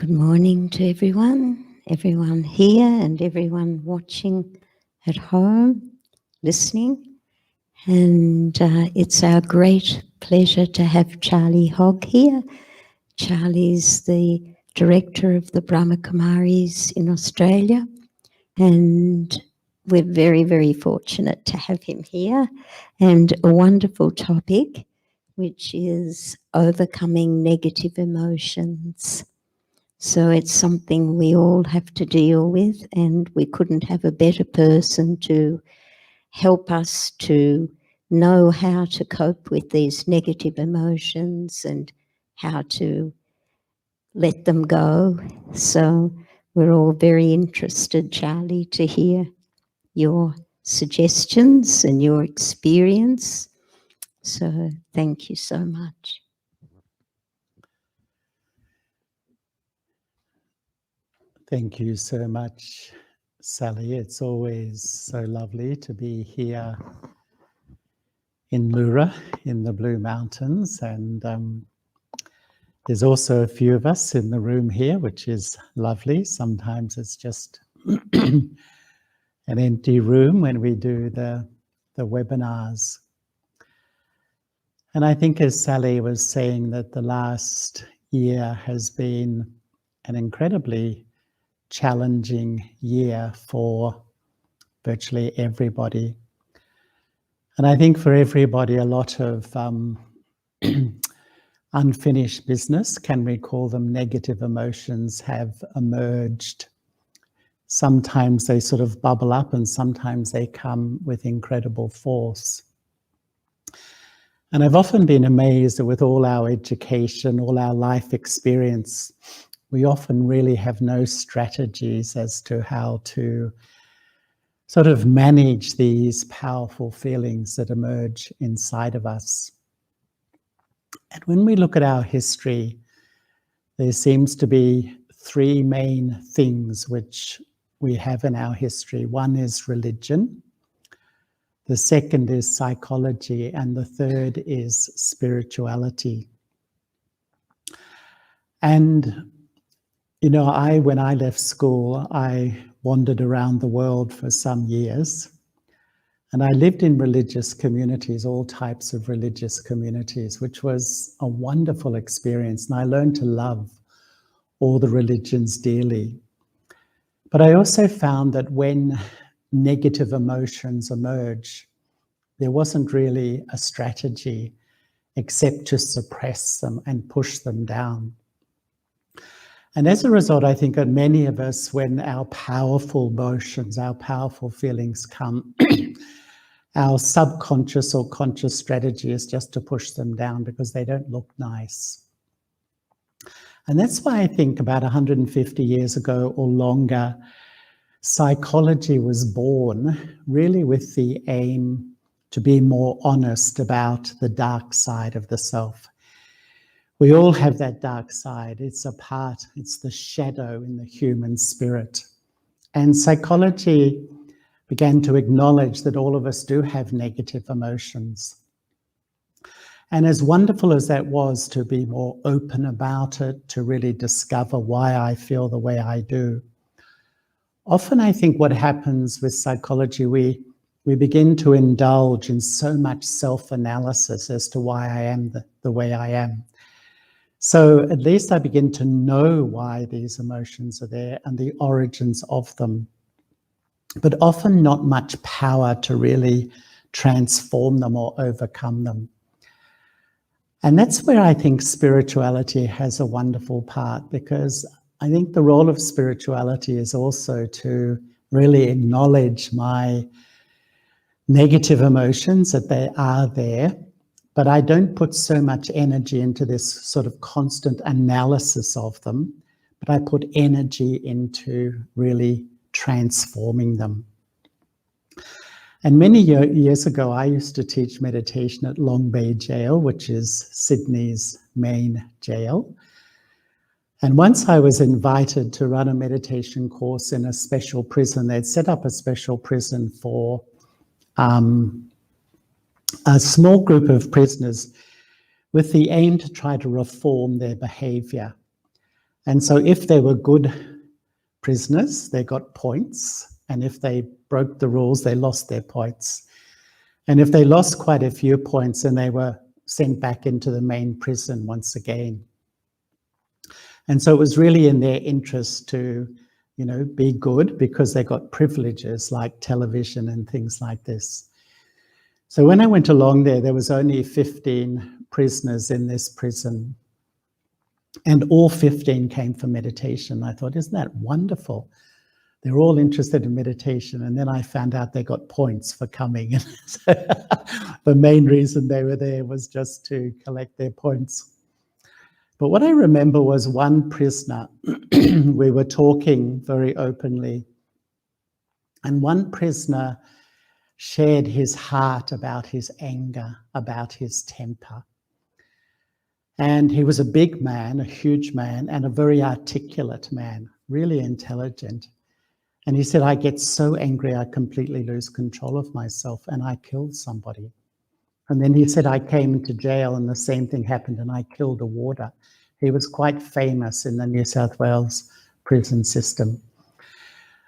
Good morning to everyone here and everyone watching at home, listening. And it's our great pleasure to have Charlie Hogg here. Charlie's the director of the Brahma Kumaris in Australia. And we're very, very fortunate to have him here. And a wonderful topic, which is overcoming negative emotions. So it's something we all have to deal with, and we couldn't have a better person to help us to know how to cope with these negative emotions and how to let them go. So we're all very interested, Charlie, to hear your suggestions and your experience. So thank you so much. Thank you so much, Sally. It's always so lovely to be here in Lura, in the Blue Mountains. And there's also a few of us in the room here, which is lovely. Sometimes it's just an empty room when we do the webinars. And I think, as Sally was saying, that the last year has been an incredibly challenging year for virtually everybody. And I think for everybody, a lot of unfinished business, can we call them negative emotions, have emerged. Sometimes they sort of bubble up and sometimes they come with incredible force. And I've often been amazed that with all our education, all our life experience, we often really have no strategies as to how to sort of manage these powerful feelings that emerge inside of us. And when we look at our history, there seems to be three main things which we have in our history. One is religion, the second is psychology, and the third is spirituality. And you know, when I left school, I wandered around the world for some years, and I lived in religious communities, all types of religious communities, which was a wonderful experience, and I learned to love all the religions dearly. But I also found that when negative emotions emerge, there wasn't really a strategy except to suppress them and push them down. And as a result, I think that many of us, when our powerful emotions, our powerful feelings come, our subconscious or conscious strategy is just to push them down because they don't look nice. And that's why I think about 150 years ago or longer, psychology was born really with the aim to be more honest about the dark side of the self. We all have that dark side. It's a part, it's the shadow in the human spirit. And psychology began to acknowledge that all of us do have negative emotions. And as wonderful as that was to be more open about it, to really discover why I feel the way I do, often I think what happens with psychology, we begin to indulge in so much self-analysis as to why I am the way I am. So at least I begin to know why these emotions are there and the origins of them, but often not much power to really transform them or overcome them. And that's where I think spirituality has a wonderful part, because I think the role of spirituality is also to really acknowledge my negative emotions, that they are there. But I don't put so much energy into this sort of constant analysis of them, but I put energy into really transforming them. And many years ago, I used to teach meditation at Long Bay Jail, which is Sydney's main jail. And once I was invited to run a meditation course in a special prison. They'd set up a special prison for a small group of prisoners with the aim to try to reform their behavior. And so if they were good prisoners, they got points. And if they broke the rules, they lost their points. And if they lost quite a few points, then they were sent back into the main prison once again. And so it was really in their interest to, be good because they got privileges like television and things like this. So when I went along there was only 15 prisoners in this prison. And all 15 came for meditation. I thought, isn't that wonderful? They're all interested in meditation. And then I found out they got points for coming. So the main reason they were there was just to collect their points. But what I remember was one prisoner, we were talking very openly, and one prisoner shared his heart about his anger, about his temper. And he was a big man, a huge man, and a very articulate man, really intelligent. And he said, I get so angry, I completely lose control of myself, and I killed somebody. And then he said, I came into jail and the same thing happened, and I killed a warder. He was quite famous in the New South Wales prison system.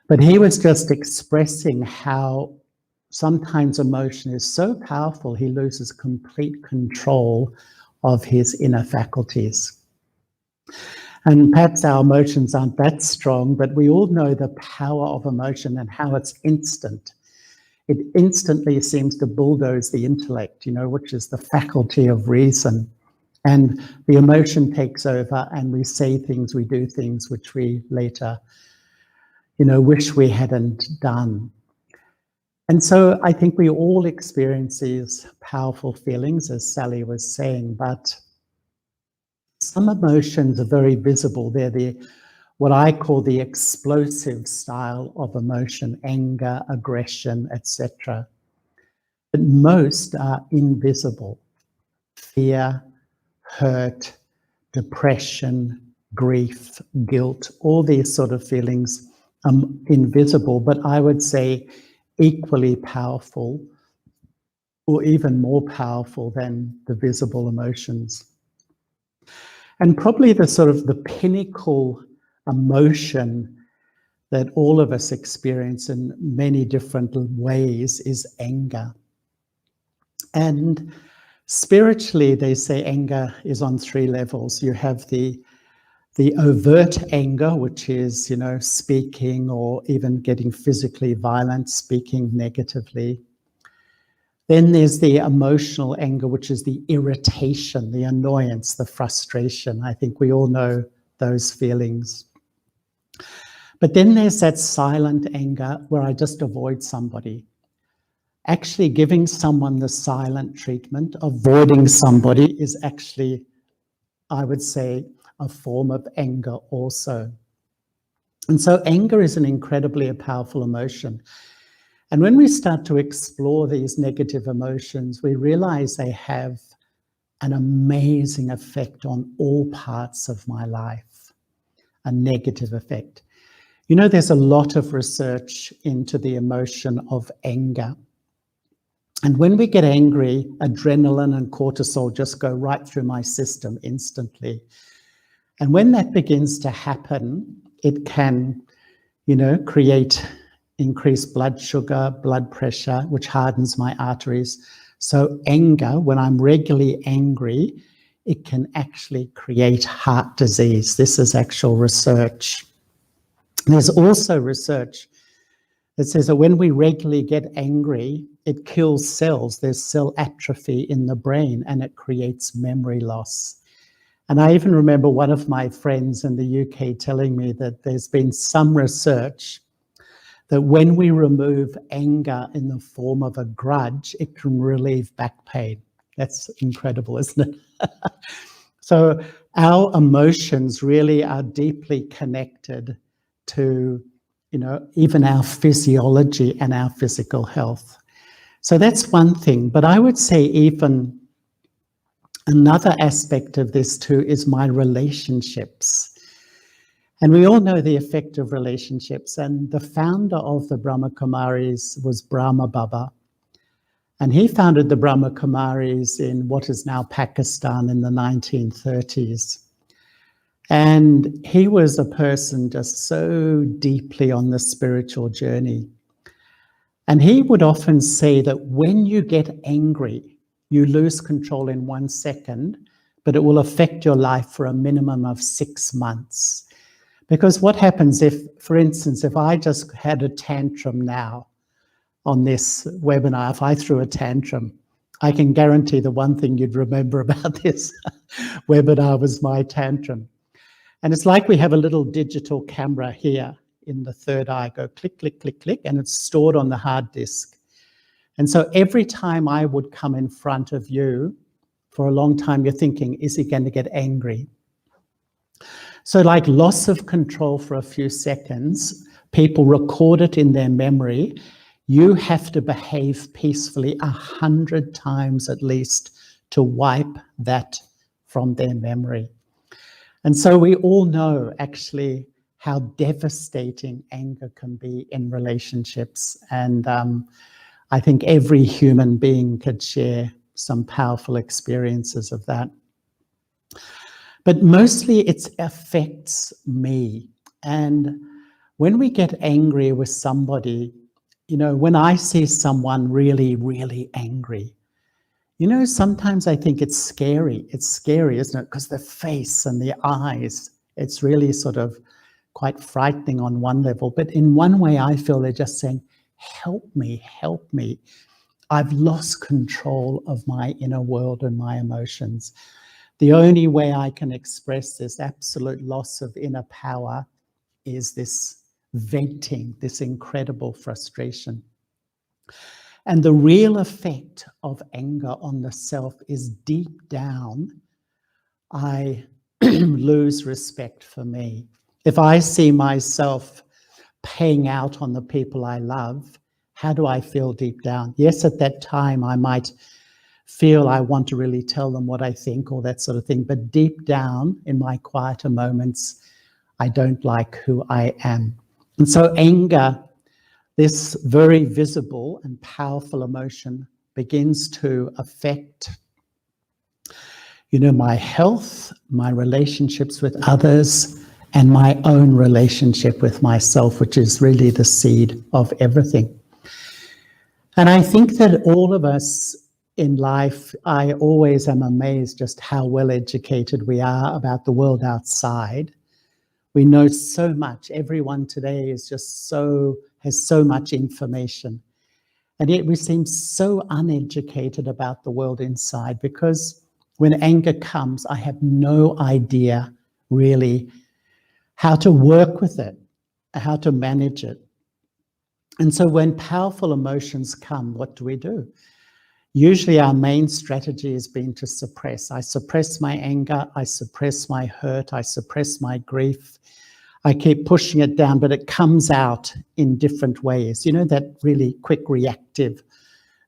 But he was just expressing how sometimes emotion is so powerful, he loses complete control of his inner faculties. And perhaps our emotions aren't that strong, but we all know the power of emotion and how it's instant. It instantly seems to bulldoze the intellect, which is the faculty of reason. And the emotion takes over and we say things, we do things which we later, wish we hadn't done. And so I think we all experience these powerful feelings, as Sally was saying, but some emotions are very visible. They're what I call the explosive style of emotion, anger, aggression, etc. But most are invisible. Fear, hurt, depression, grief, guilt, all these sort of feelings are invisible, but I would say equally powerful or even more powerful than the visible emotions. And probably the pinnacle emotion that all of us experience in many different ways is anger. And spiritually, they say anger is on 3 levels. You have the overt anger, which is, speaking or even getting physically violent, speaking negatively. Then there's the emotional anger, which is the irritation, the annoyance, the frustration. I think we all know those feelings. But then there's that silent anger where I just avoid somebody. Actually giving someone the silent treatment, avoiding somebody is actually, I would say, a form of anger also. And so anger is an incredibly powerful emotion. And when we start to explore these negative emotions, we realize they have an amazing effect on all parts of my life, a negative effect. There's a lot of research into the emotion of anger. And when we get angry, adrenaline and cortisol just go right through my system instantly. And when that begins to happen, it can, create increased blood sugar, blood pressure, which hardens my arteries. So anger, when I'm regularly angry, it can actually create heart disease. This is actual research. There's also research that says that when we regularly get angry, it kills cells. There's cell atrophy in the brain and it creates memory loss. And I even remember one of my friends in the UK telling me that there's been some research that when we remove anger in the form of a grudge, it can relieve back pain. That's incredible, isn't it? So our emotions really are deeply connected to, even our physiology and our physical health. So that's one thing. But I would say even another aspect of this too is my relationships. And we all know the effect of relationships. And the founder of the Brahma Kumaris was Brahma Baba. And he founded the Brahma Kumaris in what is now Pakistan in the 1930s. And he was a person just so deeply on the spiritual journey. And he would often say that when you get angry, you lose control in 1 second, but it will affect your life for a minimum of 6 months. Because what happens if, for instance, if I just had a tantrum now on this webinar, if I threw a tantrum, I can guarantee the one thing you'd remember about this webinar was my tantrum. And it's like we have a little digital camera here in the third eye, go click, click, click, click, and it's stored on the hard disk. And so every time I would come in front of you, for a long time, you're thinking, is he going to get angry? So like loss of control for a few seconds, people record it in their memory. You have to behave peacefully 100 times at least to wipe that from their memory. And so we all know actually how devastating anger can be in relationships. And I think every human being could share some powerful experiences of that. But mostly it affects me. And when we get angry with somebody, you know, when I see someone really, really angry, you know, sometimes I think it's scary. It's scary, isn't it? Because the face and the eyes, it's really sort of quite frightening on one level. But in one way, I feel they're just saying, help me, help me. I've lost control of my inner world and my emotions. The only way I can express this absolute loss of inner power is this venting, this incredible frustration. And the real effect of anger on the self is deep down, I lose respect for me. If I see myself paying out on the people I love, how do I feel deep down? Yes, at that time I might feel I want to really tell them what I think or that sort of thing, but deep down in my quieter moments, I don't like who I am. And so anger, this very visible and powerful emotion, begins to affect, you know, my health, my relationships with others, and my own relationship with myself, which is really the seed of everything. And I think that all of us in life, I always am amazed just how well educated we are about the world outside. We know so much. Everyone today is just has so much information. And yet we seem so uneducated about the world inside, because when anger comes, I have no idea really how to work with it, how to manage it. And so when powerful emotions come, what do? Usually our main strategy has been to suppress. I suppress my anger, I suppress my hurt, I suppress my grief. I keep pushing it down, but it comes out in different ways. You know, that really quick reactive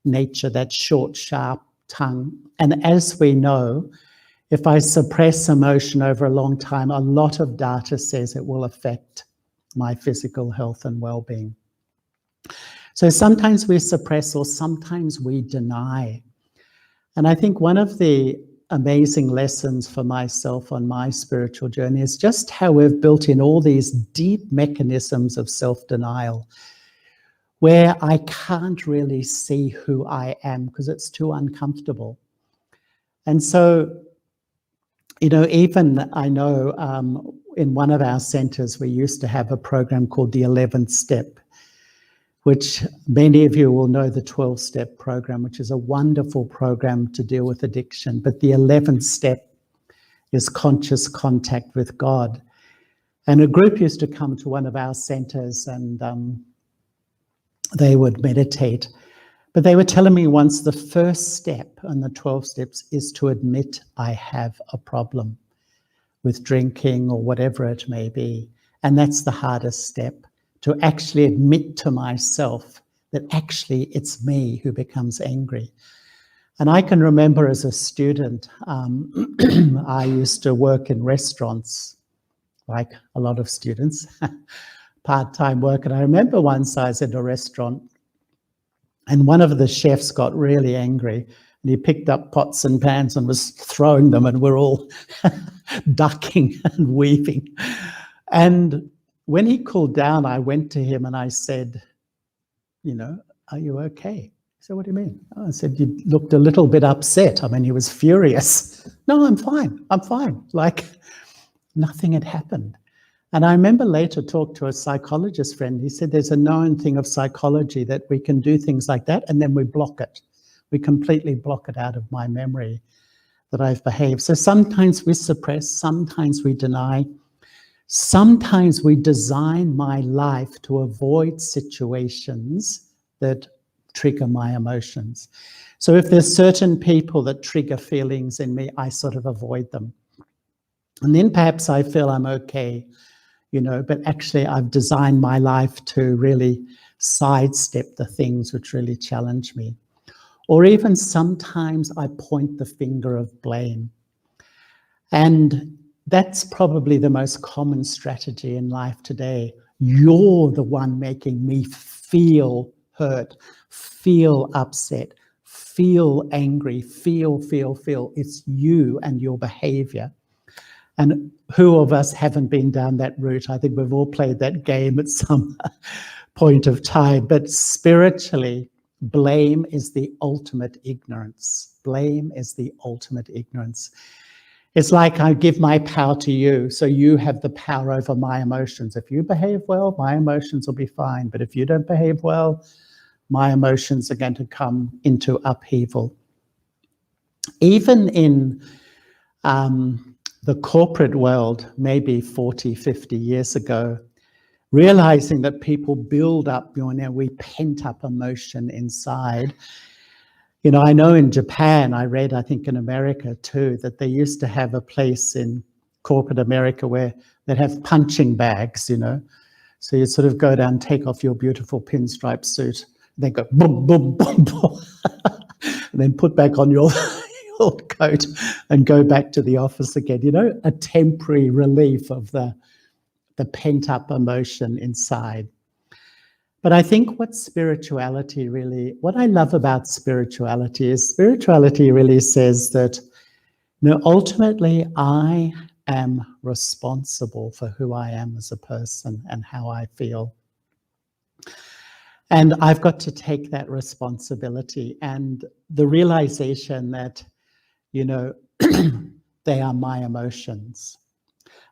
nature, that short, sharp tongue. And as we know, if I suppress emotion over a long time, a lot of data says it will affect my physical health and well-being. So sometimes we suppress or sometimes we deny. And I think one of the amazing lessons for myself on my spiritual journey is just how we've built in all these deep mechanisms of self-denial where I can't really see who I am because it's too uncomfortable. And so, you know, even I know in one of our centers, we used to have a program called the 11th Step, which many of you will know the 12-step program, which is a wonderful program to deal with addiction. But the 11th step is conscious contact with God. And a group used to come to one of our centers and they would meditate. But they were telling me once the first step on the 12 steps is to admit I have a problem with drinking or whatever it may be. And that's the hardest step, to actually admit to myself that actually it's me who becomes angry. And I can remember as a student, I used to work in restaurants, like a lot of students, part-time work. And I remember once I was in a restaurant and one of the chefs got really angry and he picked up pots and pans and was throwing them, and we're all ducking and weaving. And when he cooled down, I went to him and I said, are you okay? He said, what do you mean? I said, you looked a little bit upset. I mean, he was furious. No, I'm fine. Like nothing had happened. And I remember later talked to a psychologist friend. He said there's a known thing of psychology that we can do things like that and then we block it. We completely block it out of my memory that I've behaved. So sometimes we suppress, sometimes we deny, sometimes we design my life to avoid situations that trigger my emotions. So if there's certain people that trigger feelings in me, I sort of avoid them. And then perhaps I feel I'm okay, but actually I've designed my life to really sidestep the things which really challenge me. Or even sometimes I point the finger of blame. And that's probably the most common strategy in life today. You're the one making me feel hurt, feel upset, feel angry, feel. It's you and your behavior. And who of us haven't been down that route? I think we've all played that game at some point of time. But spiritually, blame is the ultimate ignorance. Blame is the ultimate ignorance. It's like I give my power to you, so you have the power over my emotions. If you behave well, my emotions will be fine. But if you don't behave well, my emotions are going to come into upheaval. Even in the corporate world, maybe 40, 50 years ago, realizing that people build up, we pent up emotion inside. I know in Japan, I read, I think in America too, that they used to have a place in corporate America where they'd have punching bags, So you sort of go down, take off your beautiful pinstripe suit, and then go boom, boom, boom, boom, and then put back on your old coat and go back to the office again, a temporary relief of the pent-up emotion inside. But I think what I love about spirituality is spirituality really says that, ultimately I am responsible for who I am as a person and how I feel. And I've got to take that responsibility and the realization that, they are my emotions.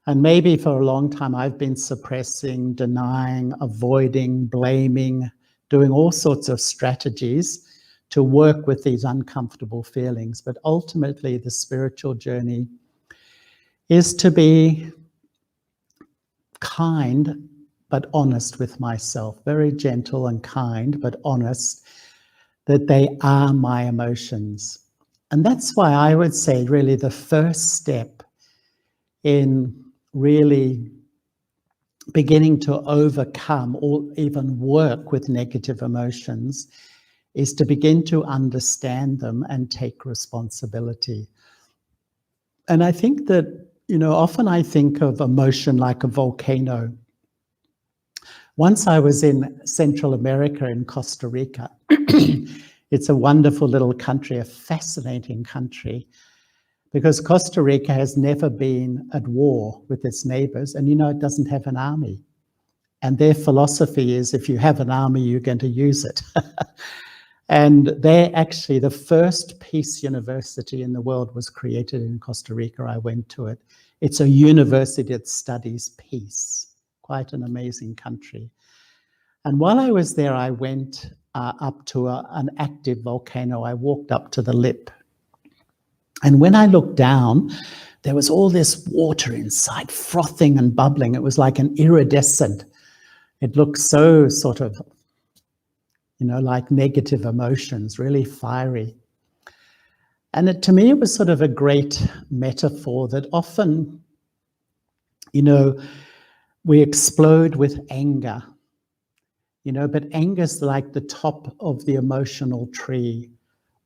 And maybe for a long time I've been suppressing, denying, avoiding, blaming, doing all sorts of strategies to work with these uncomfortable feelings. But ultimately the spiritual journey is to be kind but honest with myself, very gentle and kind but honest, that they are my emotions. And that's why I would say really the first step in really beginning to overcome or even work with negative emotions is to begin to understand them and take responsibility. And I think that, often I think of emotion like a volcano. Once I was in Central America in Costa Rica. It's a wonderful little country, a fascinating country, because Costa Rica has never been at war with its neighbors, and it doesn't have an army. And their philosophy is if you have an army, you're going to use it. And they're actually the first peace university in the world was created in Costa Rica. I went to it. It's a university that studies peace. Quite an amazing country. And while I was there, I went up to an active volcano. I walked up to the lip. And when I looked down, there was all this water inside, frothing and bubbling. It was like an iridescent. It looked so sort of, like negative emotions, really fiery. And to me, it was sort of a great metaphor that often, we explode with anger, but anger's like the top of the emotional tree.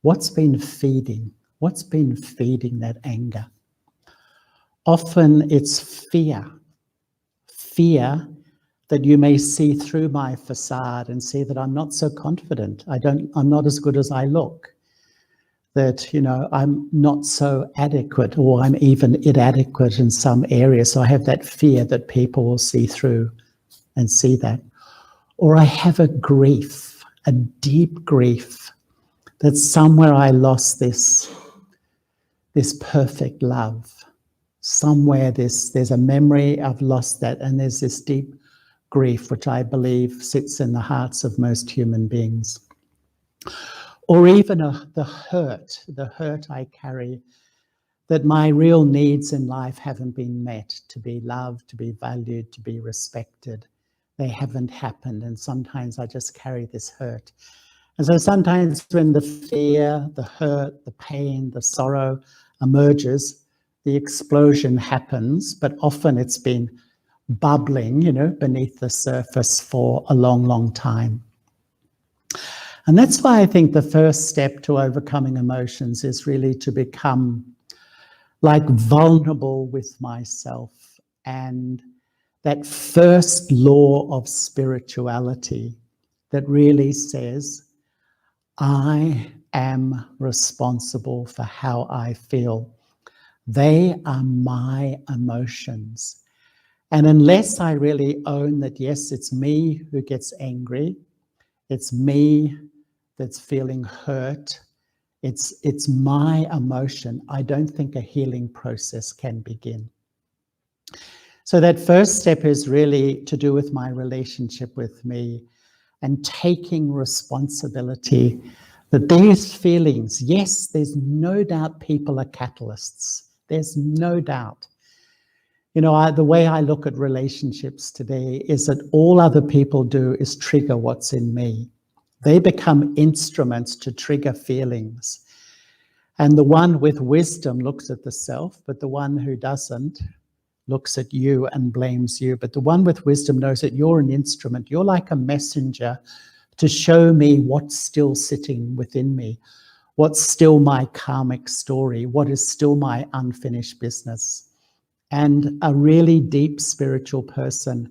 What's been feeding? What's been feeding that anger? Often it's fear that you may see through my facade and see that I'm not so confident. I'm not as good as I look. that, I'm not so adequate, or I'm even inadequate in some areas. So I have that fear that people will see through and see that. Or I have a grief, a deep grief, that somewhere I lost this perfect love. Somewhere there's a memory, I've lost that, and there's this deep grief, which I believe sits in the hearts of most human beings. Or even the hurt I carry, that my real needs in life haven't been met, to be loved, to be valued, to be respected. They haven't happened, and sometimes I just carry this hurt. And so sometimes when the fear, the hurt, the pain, the sorrow emerges, the explosion happens, but often it's been bubbling, beneath the surface for a long, long time. And that's why I think the first step to overcoming emotions is really to become like vulnerable with myself. And that first law of spirituality that really says, I am responsible for how I feel. They are my emotions. And unless I really own that, yes, it's me who gets angry, it's me that's feeling hurt, it's my emotion, I don't think a healing process can begin. So that first step is really to do with my relationship with me and taking responsibility that these feelings, yes, there's no doubt people are catalysts. There's no doubt. The way I look at relationships today is that all other people do is trigger what's in me. They become instruments to trigger feelings. And the one with wisdom looks at the self, but the one who doesn't looks at you and blames you. But the one with wisdom knows that you're an instrument. You're like a messenger to show me what's still sitting within me, what's still my karmic story, what is still my unfinished business. And a really deep spiritual person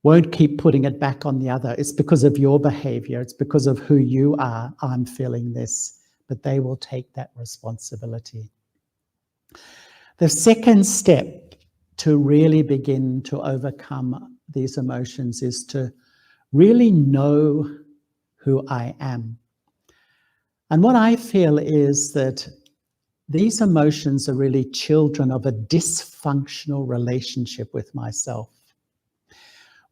won't keep putting it back on the other. It's because of your behavior. It's because of who you are. I'm feeling this. But they will take that responsibility. The second step to really begin to overcome these emotions is to really know who I am. And what I feel is that these emotions are really children of a dysfunctional relationship with myself.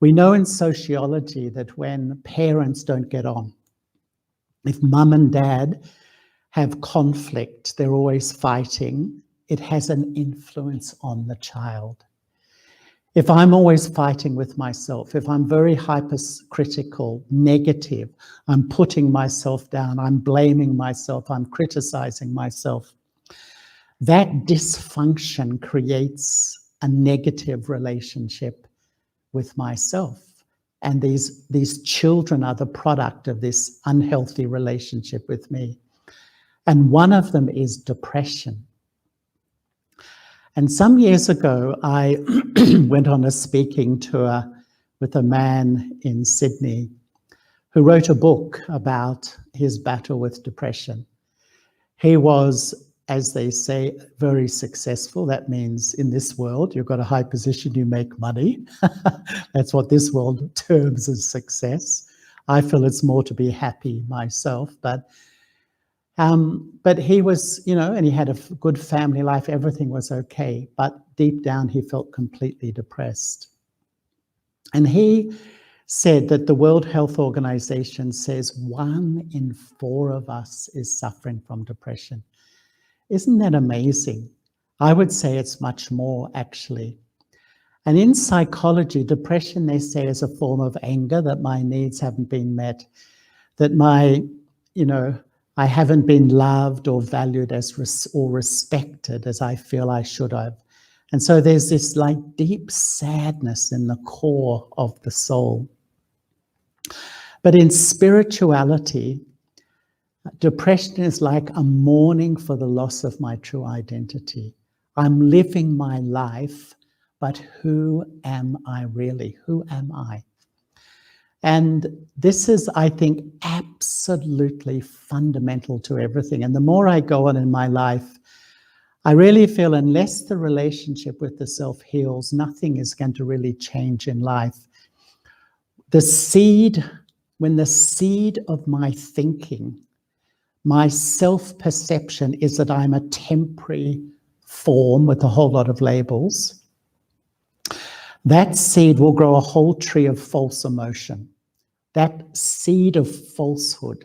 We know in sociology that when parents don't get on, if mum and dad have conflict, they're always fighting, it has an influence on the child. If I'm always fighting with myself, if I'm very hypercritical, negative, I'm putting myself down, I'm blaming myself, I'm criticizing myself, that dysfunction creates a negative relationship with myself. And these children are the product of this unhealthy relationship with me. And one of them is depression. And some years ago, I went on a speaking tour with a man in Sydney who wrote a book about his battle with depression. He was, as they say, very successful. That means in this world, you've got a high position, you make money. That's what this world terms as success. I feel it's more to be happy myself, but he was, and he had a good family life, everything was okay, but deep down he felt completely depressed. And he said that the World Health Organization says 1 in 4 of us is suffering from depression. Isn't that amazing? I would say it's much more, actually. And in psychology, depression, they say, is a form of anger, that my needs haven't been met, that I haven't been loved or valued or respected as I feel I should have. And so there's this like deep sadness in the core of the soul. But in spirituality, depression is like a mourning for the loss of my true identity. I'm living my life, but who am I really? Who am I? And this is, I think, absolutely fundamental to everything. And the more I go on in my life, I really feel unless the relationship with the self heals, nothing is going to really change in life. The seed, when the seed of my thinking, my self-perception is that I'm a temporary form with a whole lot of labels, that seed will grow a whole tree of false emotion. That seed of falsehood.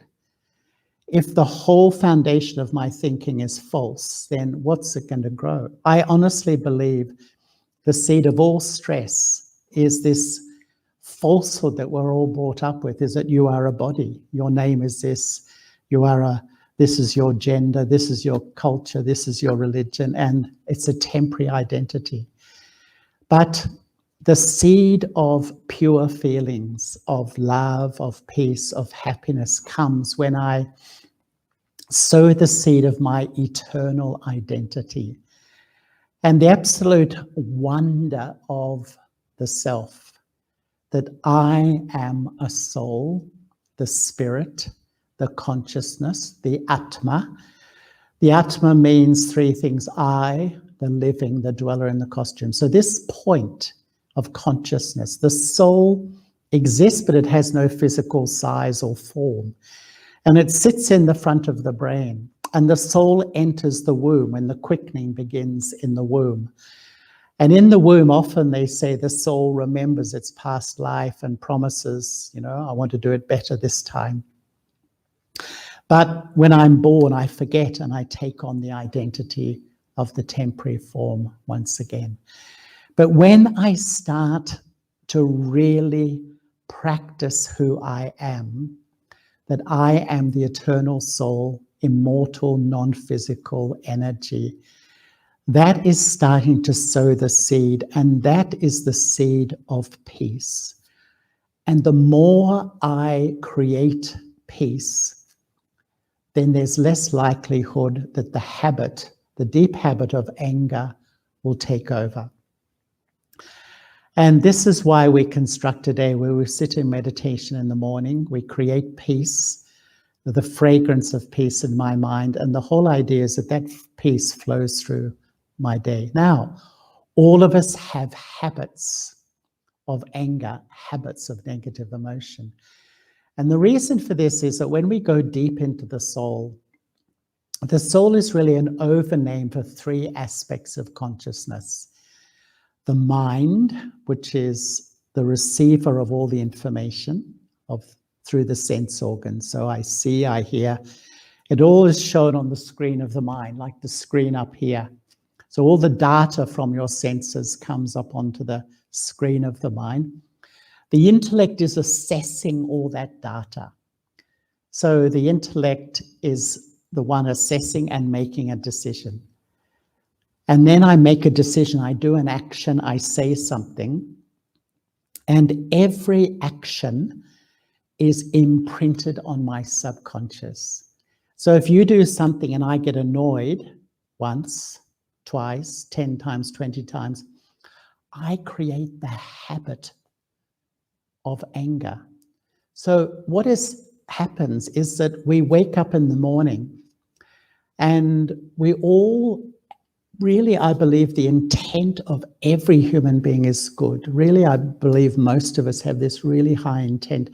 If the whole foundation of my thinking is false, then what's it going to grow? I honestly believe the seed of all stress is this falsehood that we're all brought up with, is that you are a body. Your name is this. This is your gender. This is your culture. This is your religion. And it's a temporary identity. But the seed of pure feelings, of love, of peace, of happiness comes when I sow the seed of my eternal identity. And the absolute wonder of the self, that I am a soul, the spirit, the consciousness, the Atma. The Atma means three things: I, the living, the dweller in the costume. So this point of consciousness, the soul exists, but it has no physical size or form. And it sits in the front of the brain. And the soul enters the womb when the quickening begins in the womb. And in the womb, often they say the soul remembers its past life and promises, I want to do it better this time. But when I'm born, I forget and I take on the identity of the temporary form once again. But when I start to really practice who I am, that I am the eternal soul, immortal, non-physical energy, that is starting to sow the seed, and that is the seed of peace. And the more I create peace, then there's less likelihood that the deep habit of anger will take over. And this is why we construct a day where we sit in meditation in the morning, we create peace, the fragrance of peace in my mind, and the whole idea is that peace flows through my day. Now, all of us have habits of anger, habits of negative emotion. And the reason for this is that when we go deep into the soul is really an overname for three aspects of consciousness. The mind, which is the receiver of all the information through the sense organs. So I see, I hear. It all is shown on the screen of the mind, like the screen up here. So all the data from your senses comes up onto the screen of the mind. The intellect is assessing all that data. So the intellect is the one assessing and making a decision. And then I make a decision, I do an action, I say something, and every action is imprinted on my subconscious. So if you do something and I get annoyed once, twice, 10 times, 20 times, I create the habit of anger. So what happens is that we wake up in the morning and we all really, I believe the intent of every human being is good. Really, I believe most of us have this really high intent.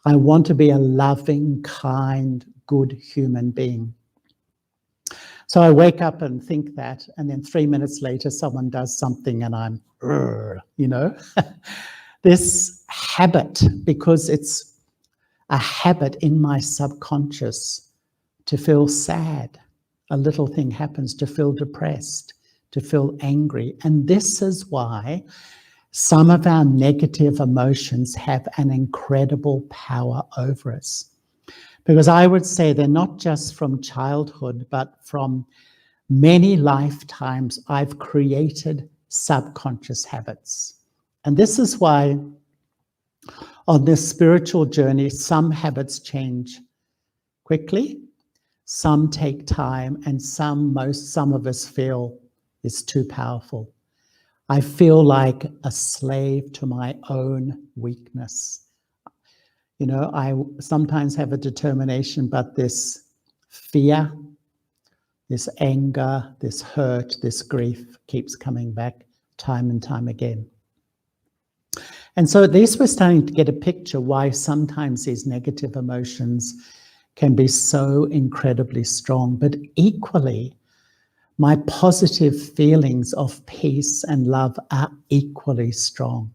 I want to be a loving, kind, good human being. So I wake up and think that, and then 3 minutes later, someone does something and I'm, this habit, because it's a habit in my subconscious to feel sad. A little thing happens, to feel depressed, to feel angry. And this is why some of our negative emotions have an incredible power over us. Because I would say they're not just from childhood, but from many lifetimes I've created subconscious habits. And this is why on this spiritual journey, some habits change quickly, some take time, and some of us feel is too powerful. I feel like a slave to my own weakness. You know, I sometimes have a determination, but this fear, this anger, this hurt, this grief keeps coming back time and time again. And so at least we're starting to get a picture why sometimes these negative emotions can be so incredibly strong, but equally, my positive feelings of peace and love are equally strong.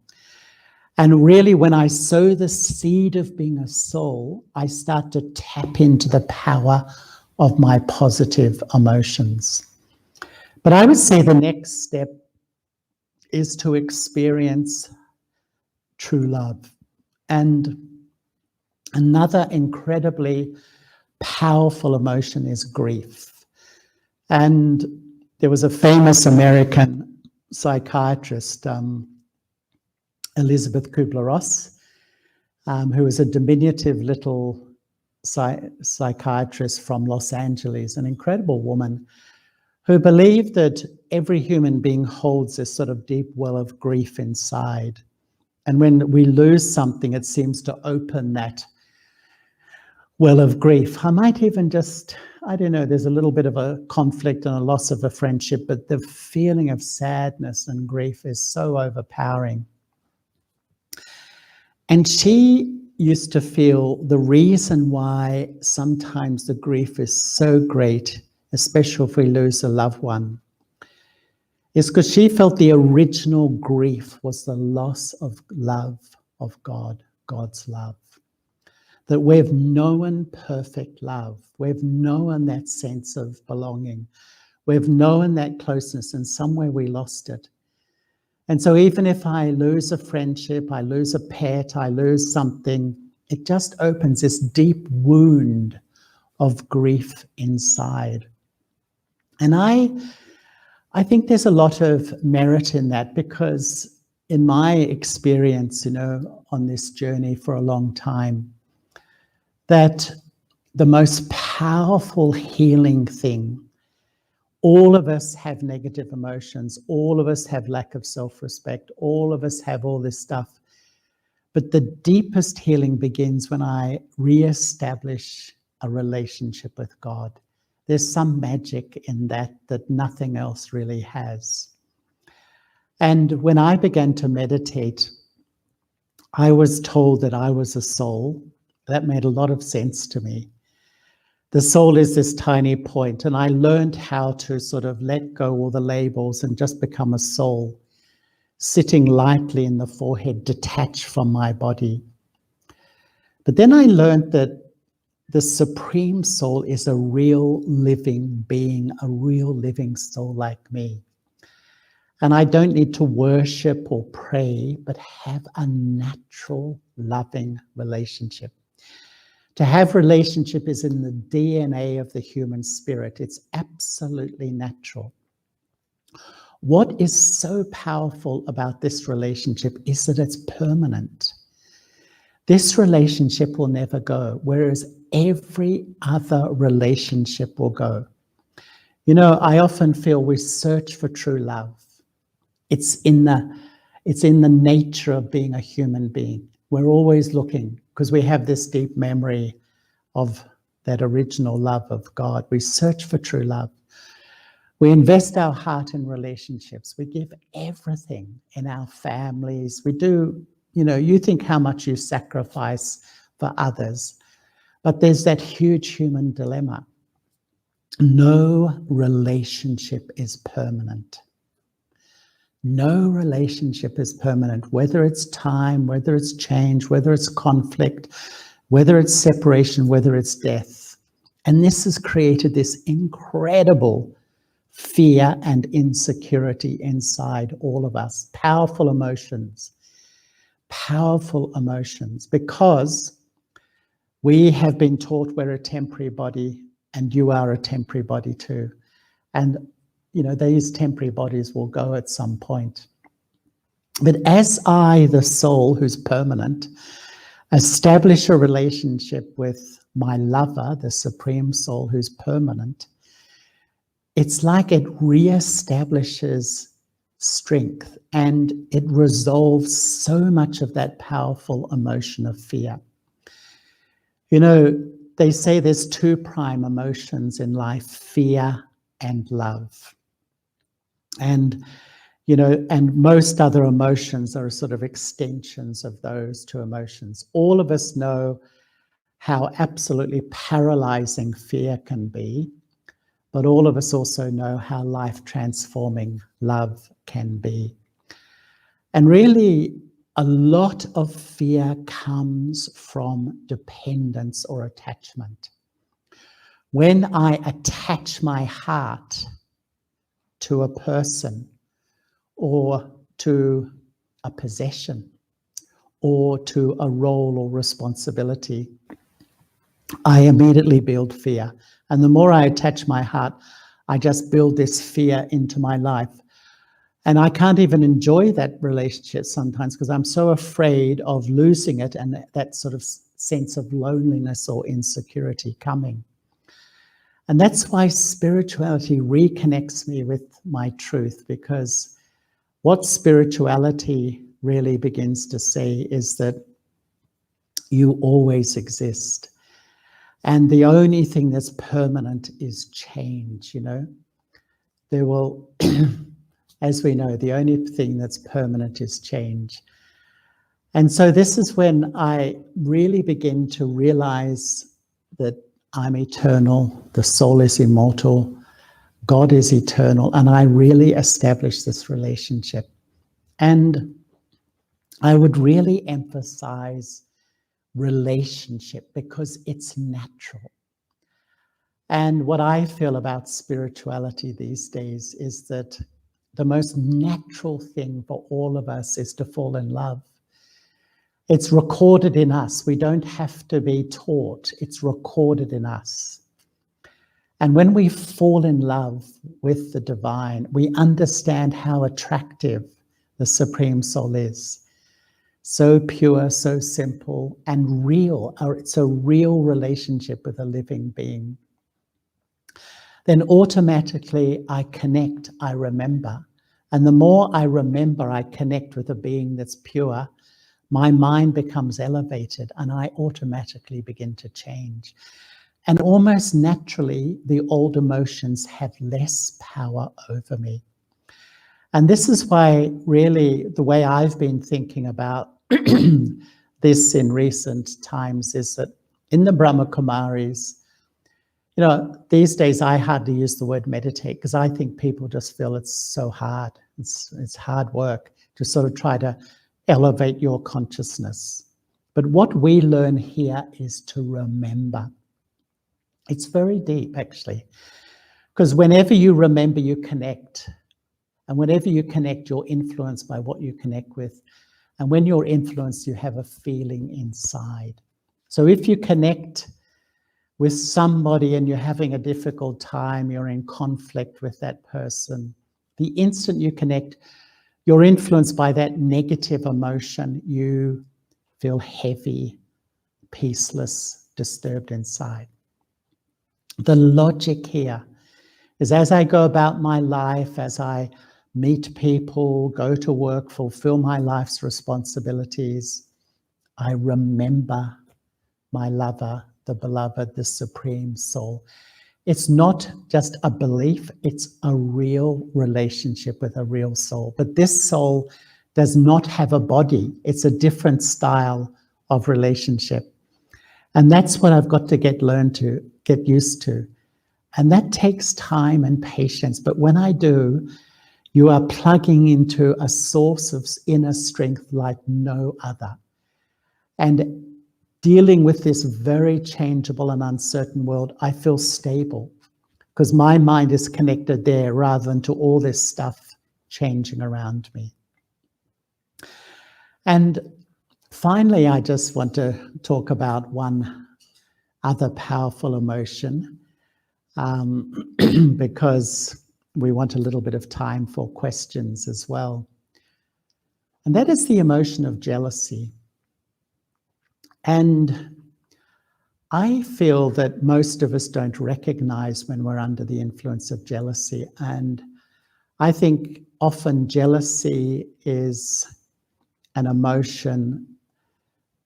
And really, when I sow the seed of being a soul, I start to tap into the power of my positive emotions. But I would say the next step is to experience true love. And another incredibly powerful emotion is grief. And there was a famous American psychiatrist, Elizabeth Kubler-Ross, who was a diminutive little psychiatrist from Los Angeles, an incredible woman who believed that every human being holds this sort of deep well of grief inside. And when we lose something, it seems to open that well of grief. I might even just, I don't know, there's a little bit of a conflict and a loss of a friendship, but the feeling of sadness and grief is so overpowering. And she used to feel the reason why sometimes the grief is so great, especially if we lose a loved one, is because she felt the original grief was the loss of love of God, God's love. That we've known perfect love. We've known that sense of belonging. We've known that closeness, and somewhere we lost it. And so even if I lose a friendship, I lose a pet, I lose something, it just opens this deep wound of grief inside. And I think there's a lot of merit in that, because in my experience, you know, on this journey for a long time, that the most powerful healing thing, all of us have negative emotions, all of us have lack of self-respect, all of us have all this stuff. But the deepest healing begins when I reestablish a relationship with God. There's some magic in that nothing else really has. And when I began to meditate, I was told that I was a soul. That made a lot of sense to me. The soul is this tiny point, and I learned how to sort of let go all the labels and just become a soul, sitting lightly in the forehead, detached from my body. But then I learned that the Supreme Soul is a real living being, a real living soul like me. And I don't need to worship or pray, but have a natural, loving relationship. To have relationship is in the DNA of the human spirit. It's absolutely natural. What is so powerful about this relationship is that it's permanent. This relationship will never go, whereas every other relationship will go. You know, I often feel we search for true love. It's in the nature of being a human being. We're always looking, because we have this deep memory of that original love of God. We search for true love. We invest our heart in relationships. We give everything in our families. We do, you know, you think how much you sacrifice for others, but there's that huge human dilemma. No relationship is permanent. No relationship is permanent, whether it's time, whether it's change, whether it's conflict, whether it's separation, whether it's death. And this has created this incredible fear and insecurity inside all of us. Powerful emotions, because we have been taught we're a temporary body, and you are a temporary body too. And you know, these temporary bodies will go at some point. But as I, the soul who's permanent, establish a relationship with my lover, the Supreme Soul who's permanent, it's like it reestablishes strength, and it resolves so much of that powerful emotion of fear. You know, they say there's two prime emotions in life, fear and love. And, you know, and most other emotions are sort of extensions of those two emotions. All of us know how absolutely paralyzing fear can be, but all of us also know how life-transforming love can be. And really, a lot of fear comes from dependence or attachment. When I attach my heart to a person or to a possession or to a role or responsibility, I immediately build fear. And the more I attach my heart, I just build this fear into my life. And I can't even enjoy that relationship sometimes because I'm so afraid of losing it and that sort of sense of loneliness or insecurity coming. And that's why spirituality reconnects me with my truth, because what spirituality really begins to say is that you always exist. And the only thing that's permanent is change, you know. There will, as we know, the only thing that's permanent is change. And so this is when I really begin to realize that I'm eternal, the soul is immortal, God is eternal, and I really establish this relationship. And I would really emphasize relationship because it's natural. And what I feel about spirituality these days is that the most natural thing for all of us is to fall in love. It's recorded in us. We don't have to be taught. It's recorded in us. And when we fall in love with the divine, we understand how attractive the Supreme Soul is. So pure, so simple, and real. It's a real relationship with a living being. Then automatically I connect, I remember. And the more I remember, I connect with a being that's pure, my mind becomes elevated and I automatically begin to change. And almost naturally, the old emotions have less power over me. And this is why really the way I've been thinking about this in recent times is that in the Brahma Kumaris, you know, these days I hardly use the word meditate because I think people just feel it's so hard. It's hard work to sort of try to elevate your consciousness. But what we learn here is to remember. It's very deep, actually, because whenever you remember, you connect. And whenever you connect, you're influenced by what you connect with. And when you're influenced, you have a feeling inside. So if you connect with somebody and you're having a difficult time, you're in conflict with that person, the instant you connect, you're influenced by that negative emotion. You feel heavy, peaceless, disturbed inside. The logic here is as I go about my life, as I meet people, go to work, fulfill my life's responsibilities, I remember my lover, the beloved, the Supreme Soul. It's not just a belief, it's a real relationship with a real soul. But this soul does not have a body. It's a different style of relationship. And that's what I've got to get used to. And that takes time and patience. But when I do, you are plugging into a source of inner strength like no other. And dealing with this very changeable and uncertain world, I feel stable because my mind is connected there rather than to all this stuff changing around me. And finally, I just want to talk about one other powerful emotion because we want a little bit of time for questions as well. And that is the emotion of jealousy. And I feel that most of us don't recognize when we're under the influence of jealousy. And I think often jealousy is an emotion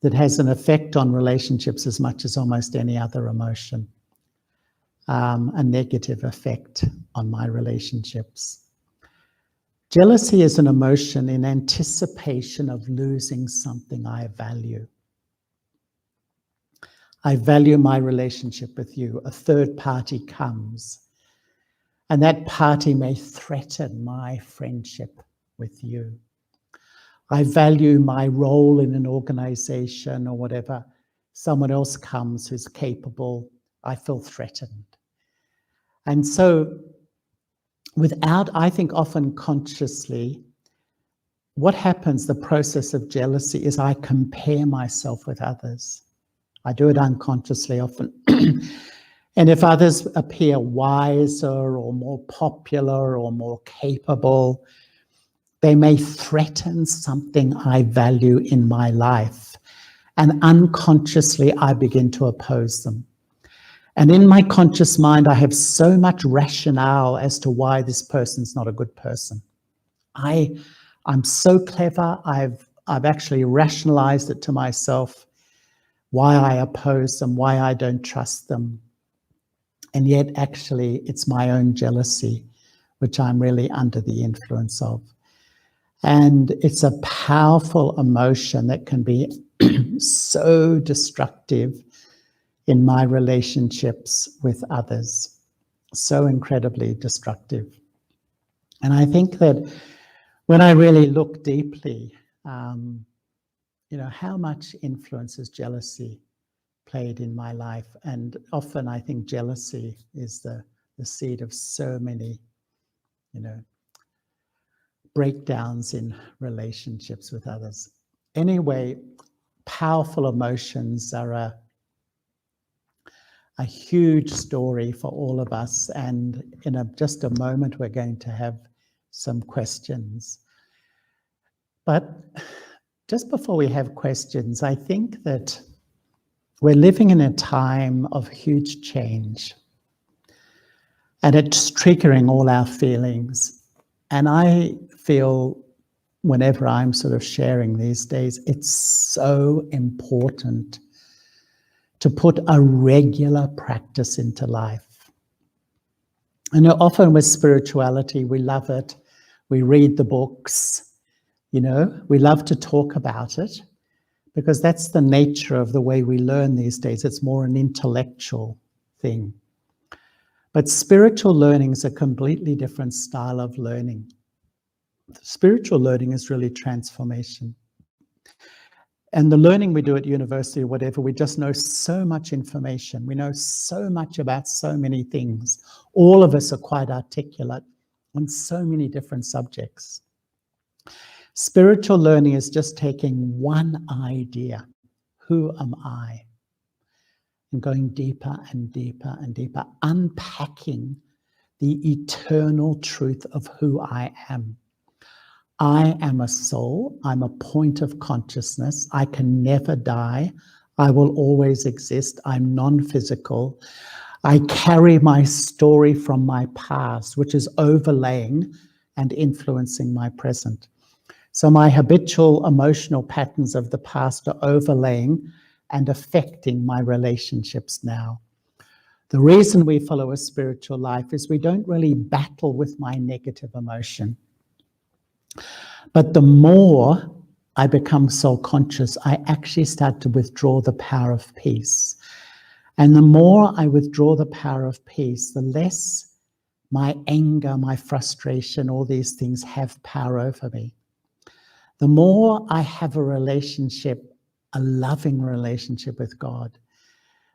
that has an effect on relationships as much as almost any other emotion, a negative effect on my relationships. Jealousy is an emotion in anticipation of losing something I value. I value my relationship with you. A third party comes, and that party may threaten my friendship with you. I value my role in an organization or whatever. Someone else comes who's capable. I feel threatened. And so, without, I think often consciously, what happens, the process of jealousy, is I compare myself with others. I do it unconsciously often. And if others appear wiser or more popular or more capable, they may threaten something I value in my life. And unconsciously, I begin to oppose them. And in my conscious mind, I have so much rationale as to why this person's not a good person. I'm so clever, I've actually rationalized it to myself, why I oppose them, why I don't trust them. And yet, actually, it's my own jealousy, which I'm really under the influence of. And it's a powerful emotion that can be so destructive in my relationships with others, so incredibly destructive. And I think that when I really look deeply, how much influence has jealousy played in my life? And often I think jealousy is the seed of so many, breakdowns in relationships with others. Anyway, powerful emotions are a huge story for all of us. And in just a moment, we're going to have some questions. But just before we have questions, I think that we're living in a time of huge change. And it's triggering all our feelings. And I feel whenever I'm sort of sharing these days, it's so important to put a regular practice into life. Often with spirituality, we love it. We read the books, we love to talk about it because that's the nature of the way we learn these days. It's more an intellectual thing. But spiritual learning is a completely different style of learning. Spiritual learning is really transformation. And the learning we do at university or whatever, we just know so much information. We know so much about so many things. All of us are quite articulate on so many different subjects. Spiritual learning is just taking one idea. Who am I? And going deeper and deeper and deeper, unpacking the eternal truth of who I am. I am a soul. I'm a point of consciousness. I can never die. I will always exist. I'm non-physical. I carry my story from my past, which is overlaying and influencing my present. So my habitual emotional patterns of the past are overlaying and affecting my relationships now. The reason we follow a spiritual life is we don't really battle with my negative emotion. But the more I become soul conscious, I actually start to withdraw the power of peace. And the more I withdraw the power of peace, the less my anger, my frustration, all these things have power over me. The more I have a relationship, a loving relationship with God,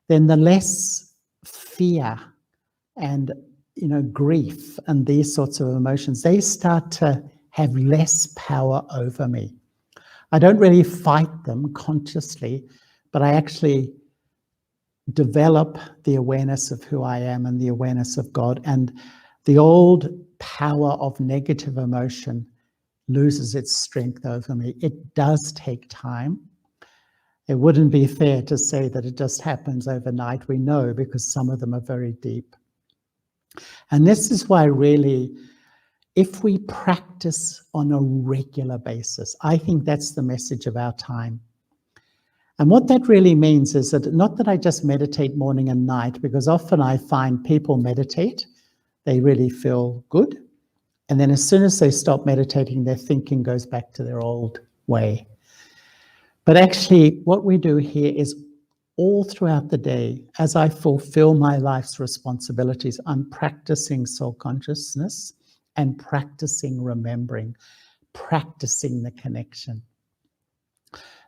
then the less fear and grief and these sorts of emotions, they start to have less power over me. I don't really fight them consciously, but I actually develop the awareness of who I am and the awareness of God, and the old power of negative emotion loses its strength over me. It does take time. It wouldn't be fair to say that it just happens overnight. We know because some of them are very deep. And this is why really, if we practice on a regular basis, I think that's the message of our time. And what that really means is that not that I just meditate morning and night, because often I find people meditate, they really feel good. And then as soon as they stop meditating, their thinking goes back to their old way. But actually, what we do here is all throughout the day, as I fulfill my life's responsibilities, I'm practicing soul consciousness and practicing remembering, practicing the connection.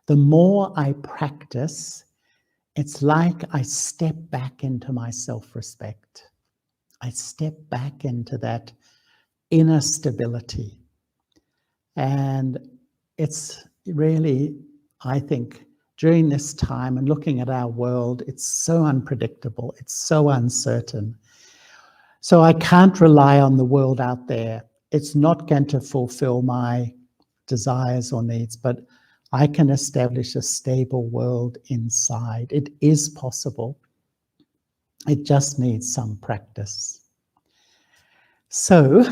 The more I practice, it's like I step back into my self-respect. I step back into that inner stability. And it's really, I think, during this time and looking at our world, it's so unpredictable, it's so uncertain. So I can't rely on the world out there. It's not going to fulfill my desires or needs, but I can establish a stable world inside. It is possible. It just needs some practice. So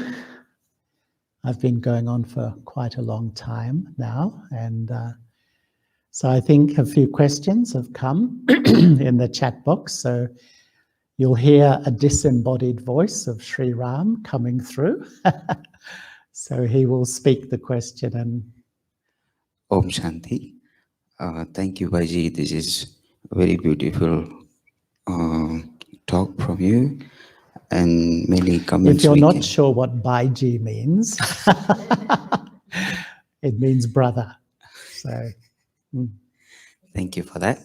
I've been going on for quite a long time now, and so I think a few questions have come in the chat box. So you'll hear a disembodied voice of Sri Ram coming through. So he will speak the question. And Om Shanti. Thank you, Baji. This is a very beautiful talk from you, and many comments. If you're not sure what Baiji means, it means brother. So. Thank you for that.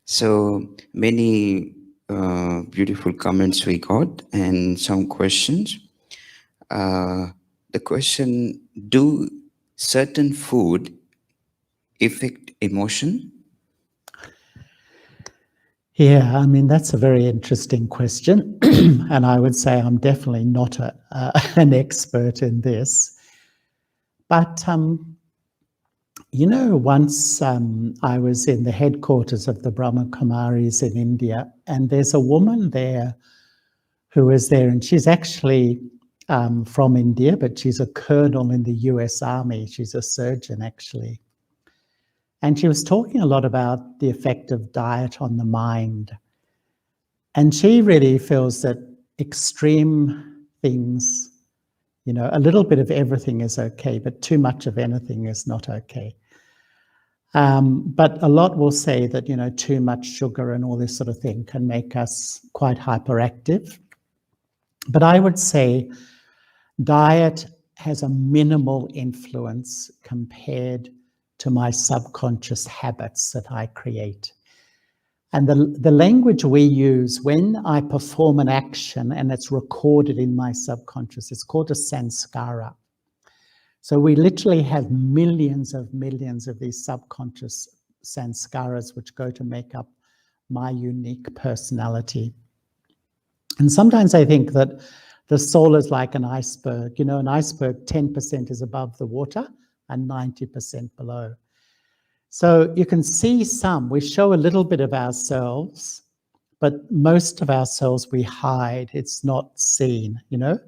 So many beautiful comments we got and some questions. The question, do certain food affect emotion? Yeah, I mean, that's a very interesting question. And I would say I'm definitely not an expert in this. But you know, once I was in the headquarters of the Brahma Kumaris in India, and there's a woman there who is there, and she's actually from India, but she's a colonel in the US Army. She's a surgeon, actually. And she was talking a lot about the effect of diet on the mind. And she really feels that extreme things, you know, a little bit of everything is okay, but too much of anything is not okay. But a lot will say that, you know, too much sugar and all this sort of thing can make us quite hyperactive. But I would say diet has a minimal influence compared to my subconscious habits that I create. And the language we use when I perform an action and it's recorded in my subconscious, it's called a sanskara. So we literally have millions of these subconscious sanskaras which go to make up my unique personality. And sometimes I think that the soul is like an iceberg. You know, an iceberg, 10% is above the water and 90% below. So you can see we show a little bit of ourselves, but most of ourselves we hide. It's not seen, you know.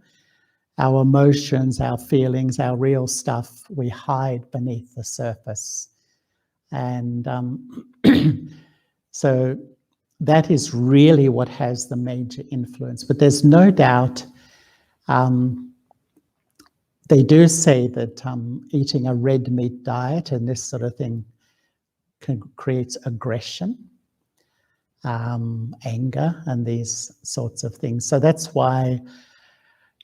Our emotions, our feelings, our real stuff, we hide beneath the surface. And so that is really what has the major influence. But there's no doubt, they do say that eating a red meat diet and this sort of thing creates aggression, anger, and these sorts of things. So that's why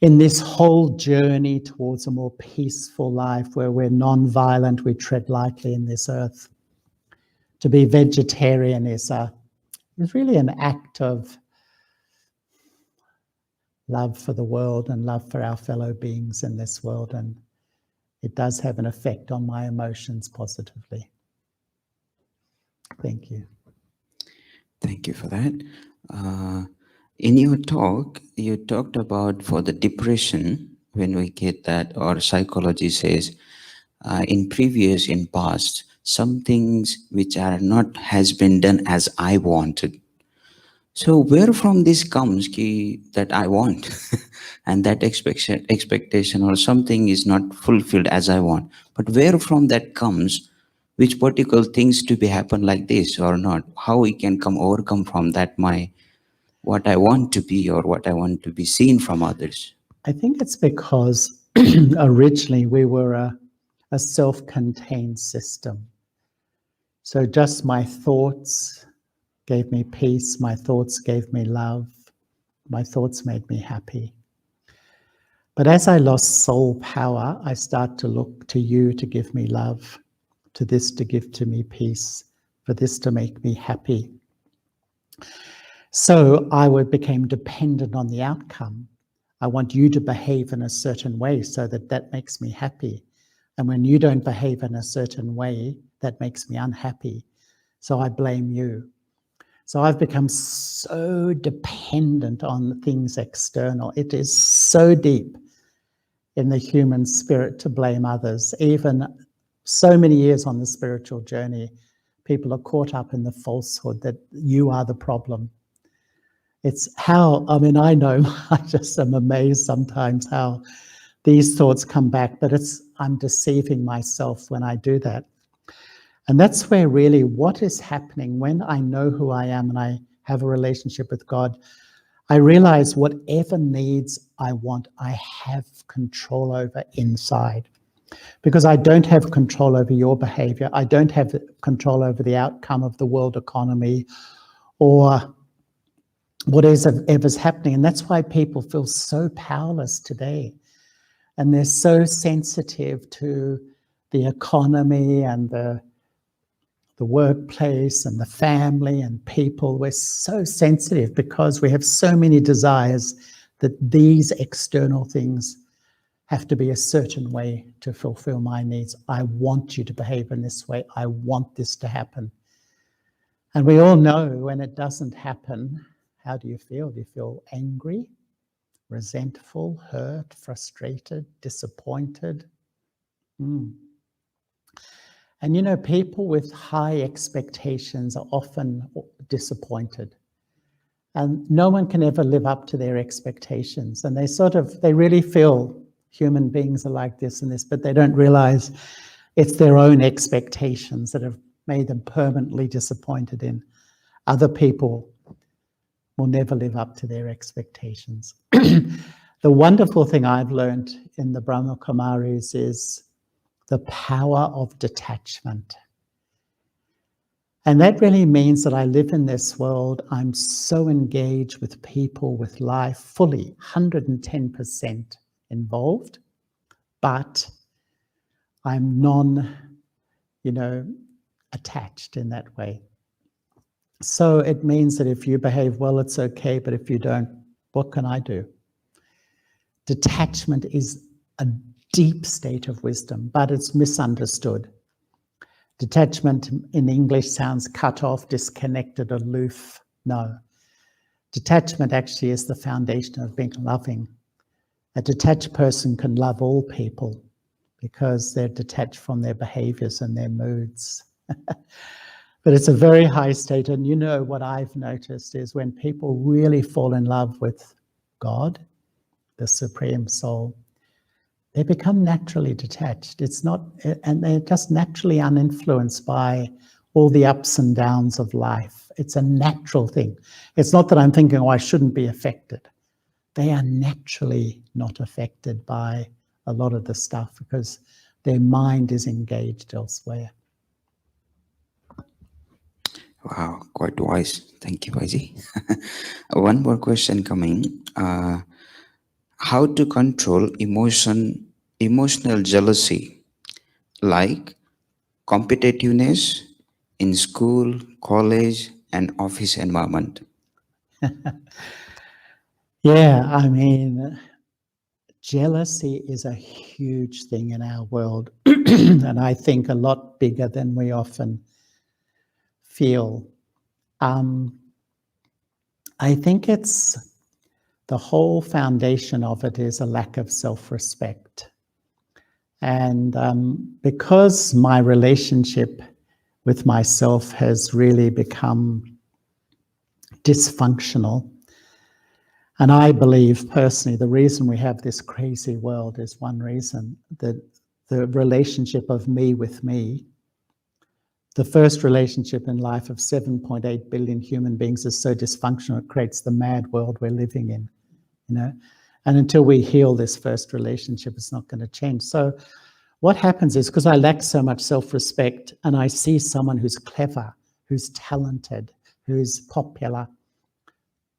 in this whole journey towards a more peaceful life where we're non-violent, we tread lightly in this earth, to be vegetarian is really an act of love for the world and love for our fellow beings in this world, and it does have an effect on my emotions positively. Thank you. Thank you for that. In your talk, you talked about for the depression, when we get that, or psychology says, in past, some things which are not has been done as I wanted. So where from this comes that I want and that expectation or something is not fulfilled as I want, but where from that comes which particular things to be happen like this or not, how we can overcome from that, my what I want to be or what I want to be seen from others. I think it's because originally we were a self-contained system. So just my thoughts gave me peace, my thoughts gave me love, my thoughts made me happy. But as I lost soul power, I start to look to you to give me love, to this to give to me peace, for this to make me happy. So I became dependent on the outcome. I want you to behave in a certain way so that that makes me happy. And when you don't behave in a certain way, that makes me unhappy. So I blame you. So I've become so dependent on things external. It is so deep in the human spirit to blame others. Even so many years on the spiritual journey, people are caught up in the falsehood that you are the problem. It's how, I mean, I know, I just am amazed sometimes how these thoughts come back, but I'm deceiving myself when I do that. And that's where really what is happening when I know who I am and I have a relationship with God, I realize whatever needs I want, I have control over inside. Because I don't have control over your behavior. I don't have control over the outcome of the world economy or whatever's happening. And that's why people feel so powerless today. And they're so sensitive to the economy and the workplace and the family and people. We're so sensitive because we have so many desires that these external things have to be a certain way to fulfill my needs. I want you to behave in this way. I want this to happen. And we all know when it doesn't happen, how do you feel? Do you feel angry, resentful, hurt, frustrated, disappointed? And you know, people with high expectations are often disappointed. And no one can ever live up to their expectations. And they really feel human beings are like this and this, but they don't realize it's their own expectations that have made them permanently disappointed in. Other people will never live up to their expectations. The wonderful thing I've learned in the Brahma Kumaris is the power of detachment. And that really means that I live in this world, I'm so engaged with people, with life, fully 110% involved, but I'm attached in that way. So it means that if you behave well, it's okay, but if you don't, what can I do? Detachment is a deep state of wisdom, but it's misunderstood. Detachment in English sounds cut off, disconnected, aloof. No. Detachment actually is the foundation of being loving. A detached person can love all people because they're detached from their behaviors and their moods. But it's a very high state. And you know what I've noticed is when people really fall in love with God, the Supreme Soul, they become naturally detached. And they're just naturally uninfluenced by all the ups and downs of life. It's a natural thing. It's not that I'm thinking, I shouldn't be affected. They are naturally not affected by a lot of the stuff because their mind is engaged elsewhere. Wow, quite wise. Thank you, Baji. One more question coming. How to control emotional jealousy, like competitiveness in school, college, and office environment? Yeah, I mean, jealousy is a huge thing in our world, and I think a lot bigger than we often feel. I think the whole foundation of it is a lack of self-respect. And because my relationship with myself has really become dysfunctional, and I believe personally the reason we have this crazy world is one reason, that the relationship of me with me The first relationship in life of 7.8 billion human beings is so dysfunctional, it creates the mad world we're living in, you know. And until we heal this first relationship, it's not going to change. So what happens is, because I lack so much self-respect and I see someone who's clever, who's talented, who's popular,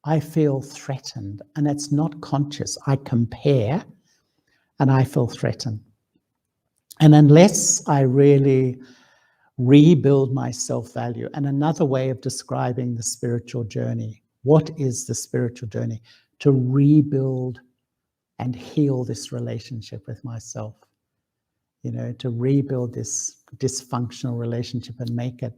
I feel threatened, and it's not conscious. I compare and I feel threatened. And unless I really rebuild my self-value, and another way of describing the spiritual journey, what is the spiritual journey? To rebuild and heal this relationship with myself, you know, to rebuild this dysfunctional relationship and make it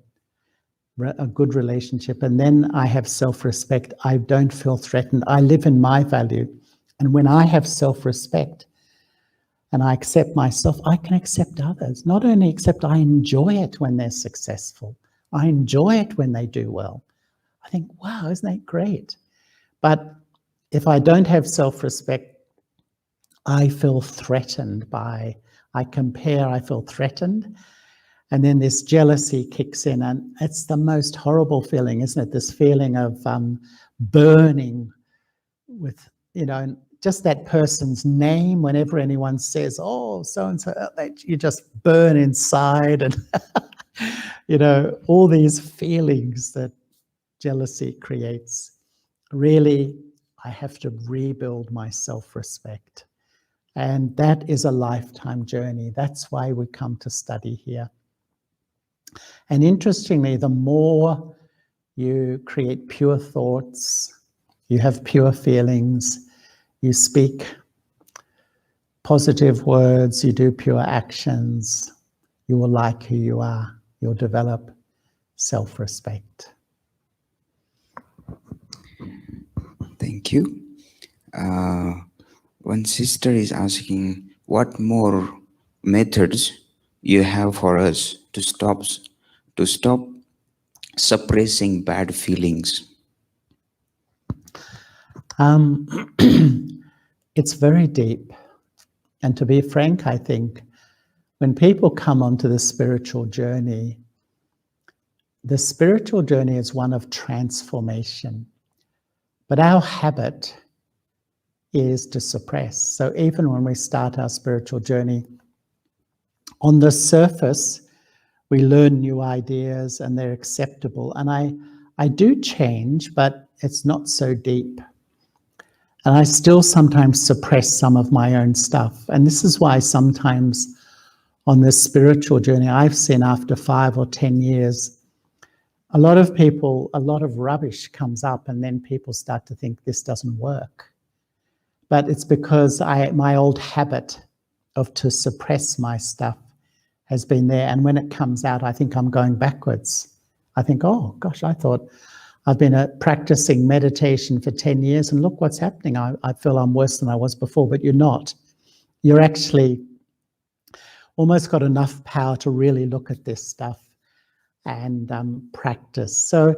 a good relationship. And then I have self-respect. I don't feel threatened. I live in my value. And when I have self-respect and I accept myself, I can accept others. Not only accept, I enjoy it when they're successful. I enjoy it when they do well. I think, wow, isn't that great? But if I don't have self-respect, I feel threatened by, I compare, I feel threatened. And then this jealousy kicks in, and it's the most horrible feeling, isn't it? This feeling of burning with, you know, just that person's name. Whenever anyone says, oh, so-and-so, you just burn inside, and, you know, all these feelings that jealousy creates. Really, I have to rebuild my self-respect. And that is a lifetime journey. That's why we come to study here. And interestingly, the more you create pure thoughts, you have pure feelings, you speak positive words, you do pure actions, you will like who you are. You'll develop self-respect. Thank you. One sister is asking, what more methods you have for us to stop suppressing bad feelings? It's very deep. And to be frank, I think when people come onto the spiritual journey is one of transformation. But our habit is to suppress. So even when we start our spiritual journey, on the surface, we learn new ideas and they're acceptable. And I do change, but it's not so deep. And I still sometimes suppress some of my own stuff. And this is why sometimes on this spiritual journey, I've seen after 5 or 10 years, a lot of rubbish comes up, and then people start to think this doesn't work. But it's because my old habit to suppress my stuff has been there. And when it comes out, I think I'm going backwards. I think, oh gosh, I thought I've been practicing meditation for 10 years and look what's happening. I feel I'm worse than I was before, but you're not. You're actually almost got enough power to really look at this stuff and practice. So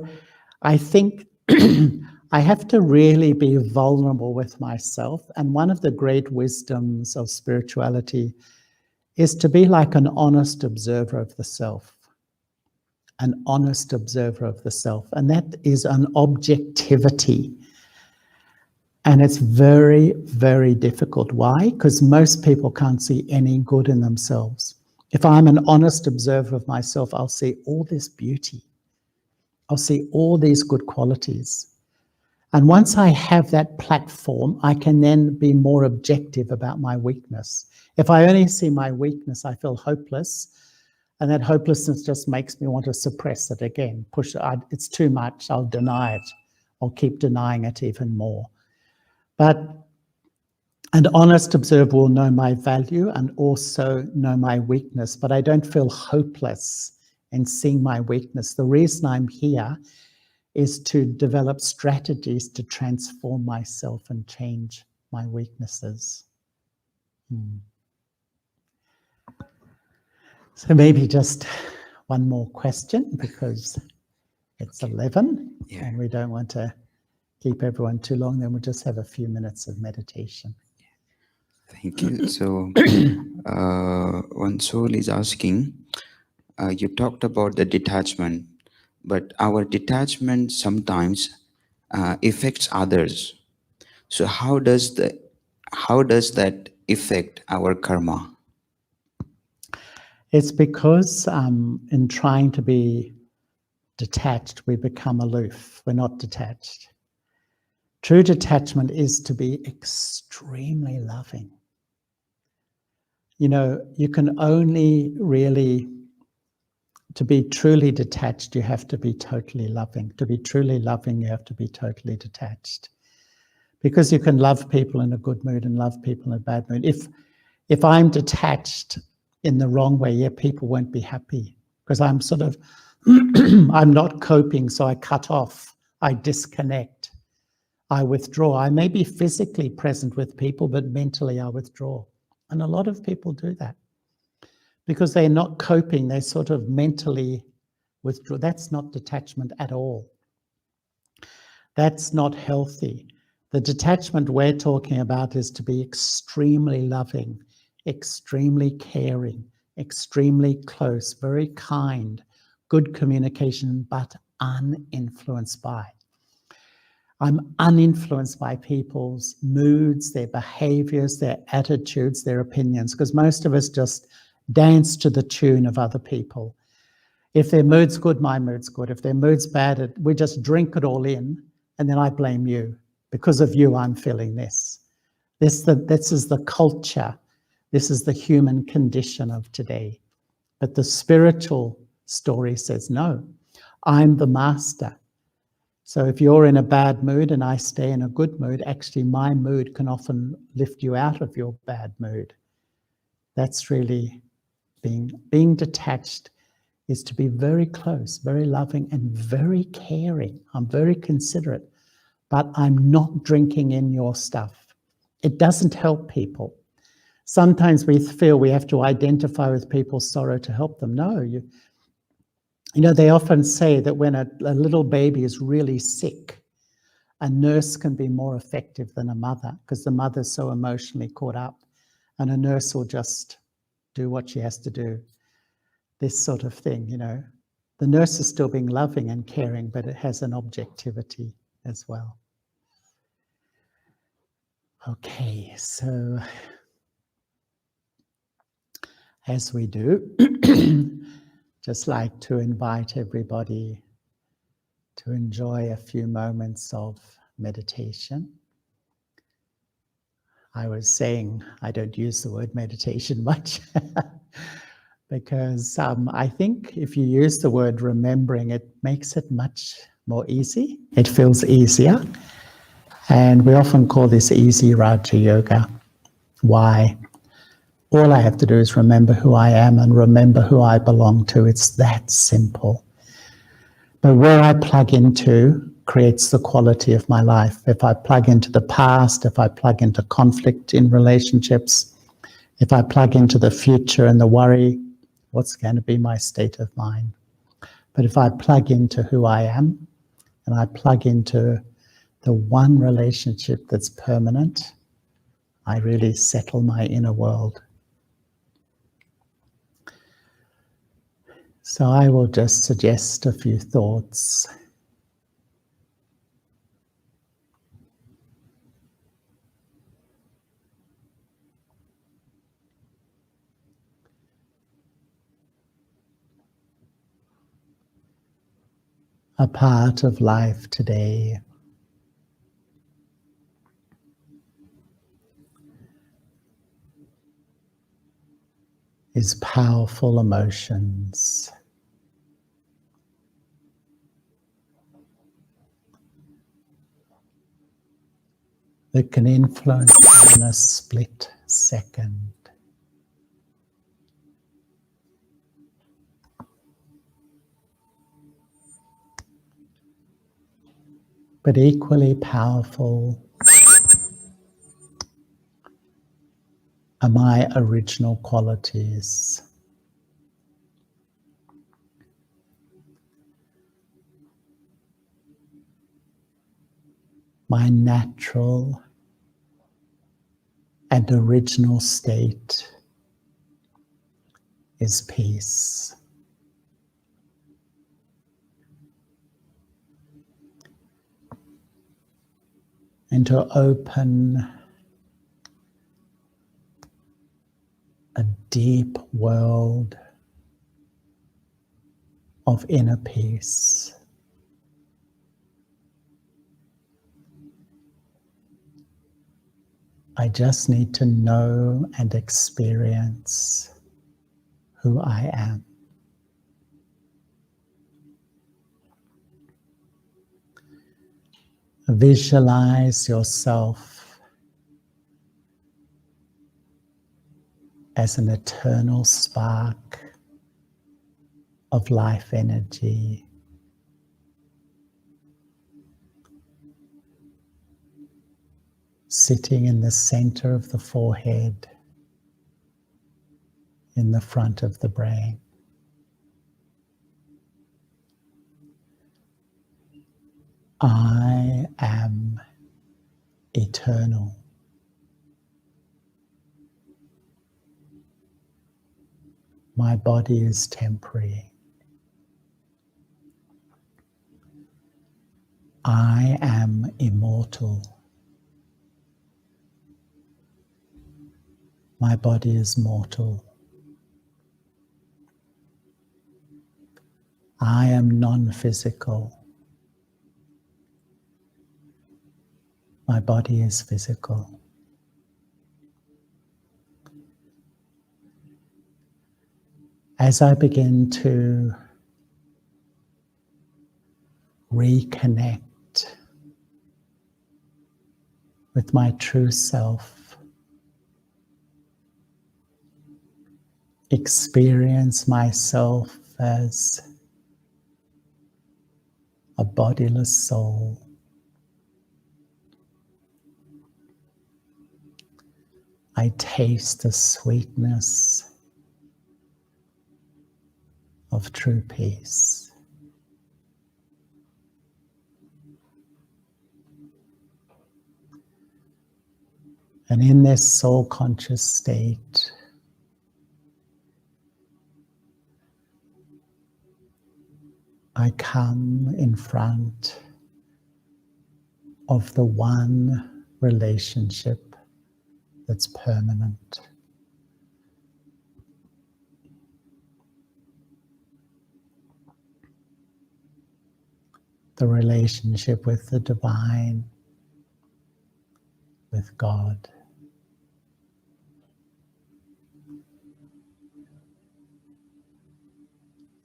I think I have to really be vulnerable with myself. And one of the great wisdoms of spirituality is to be like an honest observer of the self. An honest observer of the self. And that is an objectivity. And it's very, very difficult. Why? Because most people can't see any good in themselves. If I'm an honest observer of myself, I'll see all this beauty. I'll see all these good qualities. And once I have that platform, I can then be more objective about my weakness. If I only see my weakness, I feel hopeless. And that hopelessness just makes me want to suppress it again. It's too much, I'll deny it. I'll keep denying it even more. But an honest observer will know my value and also know my weakness, but I don't feel hopeless in seeing my weakness. The reason I'm here is to develop strategies to transform myself and change my weaknesses. So maybe just one more question, because it's 11 and we don't want to keep everyone too long. Then we'll just have a few minutes of meditation. Thank you. So one soul is asking, you talked about the detachment, but our detachment sometimes affects others. So how does that affect our karma? It's because in trying to be detached, we become aloof. We're not detached. True detachment is to be extremely loving. You know, you can only really, to be truly detached, you have to be totally loving. To be truly loving, you have to be totally detached. Because you can love people in a good mood and love people in a bad mood. If I'm detached in the wrong way, yeah, people won't be happy because I'm sort of, I'm not coping, so I cut off, I disconnect, I withdraw. I may be physically present with people, but mentally I withdraw. And a lot of people do that because they're not coping, they sort of mentally withdraw. That's not detachment at all. That's not healthy. The detachment we're talking about is to be extremely loving, extremely caring, extremely close, very kind, good communication, but uninfluenced by. I'm uninfluenced by people's moods, their behaviors, their attitudes, their opinions, because most of us just dance to the tune of other people. If their mood's good, my mood's good. If their mood's bad, we just drink it all in, and then I blame you. Because of you, I'm feeling this. This is the culture. This is the human condition of today. But the spiritual story says, no, I'm the master. So if you're in a bad mood and I stay in a good mood, actually my mood can often lift you out of your bad mood. That's really being detached, is to be very close, very loving, and very caring. I'm very considerate, but I'm not drinking in your stuff. It doesn't help people. Sometimes we feel we have to identify with people's sorrow to help them. No, you know, they often say that when a little baby is really sick, a nurse can be more effective than a mother because the mother's so emotionally caught up, and a nurse will just do what she has to do. This sort of thing, you know. The nurse is still being loving and caring, but it has an objectivity as well. Okay, so as we do, just like to invite everybody to enjoy a few moments of meditation. I was saying I don't use the word meditation much because I think if you use the word remembering, it makes it much more easy. It feels easier. And we often call this easy Raja Yoga. Why? All I have to do is remember who I am and remember who I belong to. It's that simple. But where I plug into creates the quality of my life. If I plug into the past, if I plug into conflict in relationships, if I plug into the future and the worry, what's going to be my state of mind? But if I plug into who I am and I plug into the one relationship that's permanent, I really settle my inner world. So I will just suggest a few thoughts. A part of life today is powerful emotions. That can influence in a split second. But equally powerful are my original qualities. My natural and original state is peace. and to open a deep world of inner peace. I just need to know and experience who I am. Visualize yourself as an eternal spark of life energy, sitting in the center of the forehead, in the front of the brain. I am eternal. My body is temporary. I am immortal. My body is mortal. I am non-physical. My body is physical. As I begin to reconnect with my true self, experience myself as a bodiless soul, I taste the sweetness of true peace. And in this soul conscious state, I come in front of the one relationship that's permanent. The relationship with the divine, with God.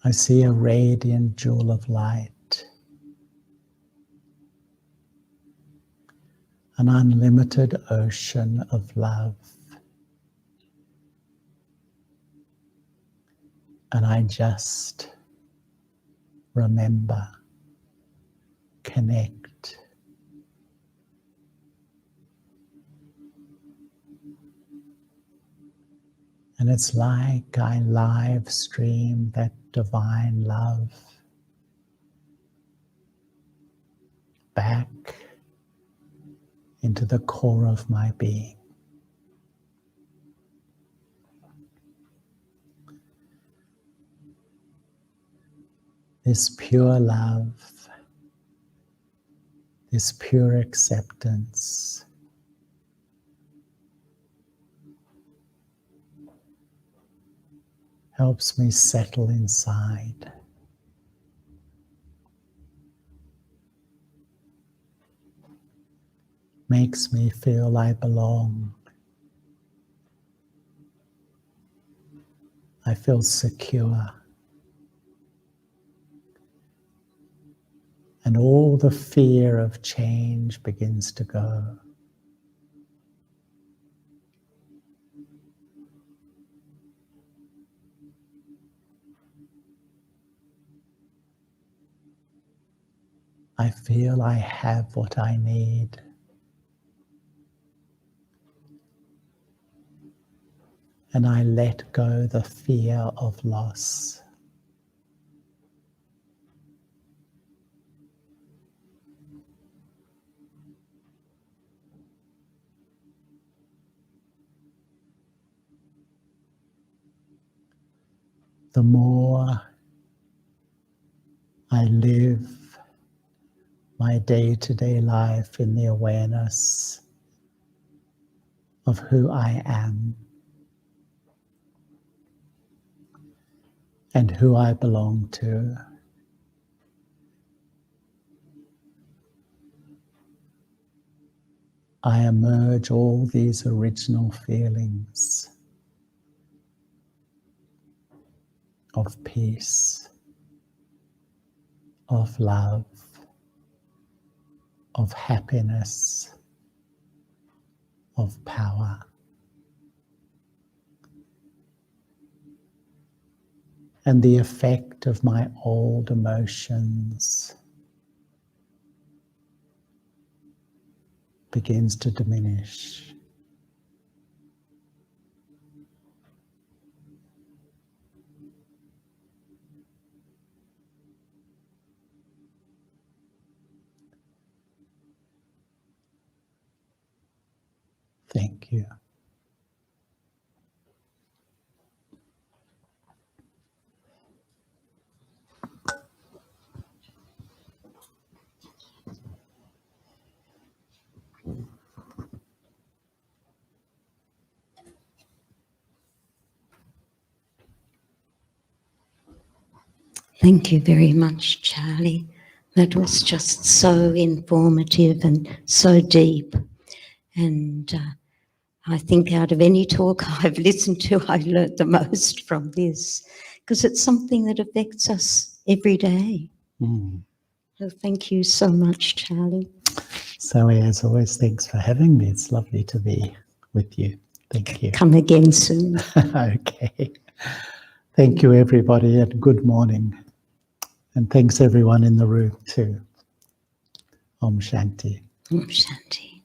I see a radiant jewel of light, an unlimited ocean of love. And I just remember, connect. And it's like I live stream that divine love back into the core of my being. This pure love, this pure acceptance helps me settle inside. Makes me feel I belong. I feel secure. And all the fear of change begins to go. I feel I have what I need. And I let go the fear of loss. The more I live my day-to-day life in the awareness of who I am and who I belong to. I emerge all these original feelings of peace, of love, of happiness, of power. And the effect of my old emotions begins to diminish. Thank you. Thank you very much, Charlie. That was just so informative and so deep. And I think out of any talk I've listened to, I've learnt the most from this, because it's something that affects us every day. So thank you so much, Charlie. Zoe, as always, thanks for having me. It's lovely to be with you. Thank you. Come again soon. Okay. Thank you, everybody, and good morning. And thanks, everyone in the room, too. Om Shanti. Om Shanti.